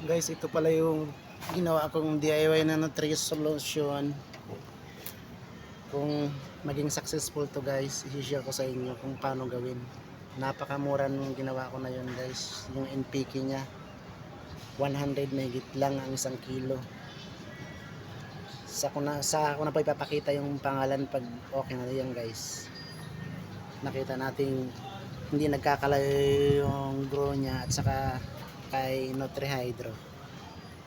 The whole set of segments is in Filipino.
Guys, ito pala yung ginawa kong DIY na Nutri solution. Kung maging successful to guys, i-share ko sa inyo kung paano gawin. Napakamura nung ginawa ko na yun guys. Yung NPK nya 100 megit lang ang 1 kilo. Sa ako na pa ipapakita yung pangalan pag okay na yan guys. Nakita natin hindi nagkakalayo yung grow nya at saka kay Nutrihydro.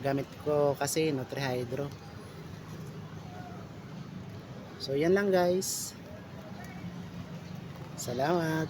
Gamit ko kasi Nutrihydro. So yan lang guys. Salamat.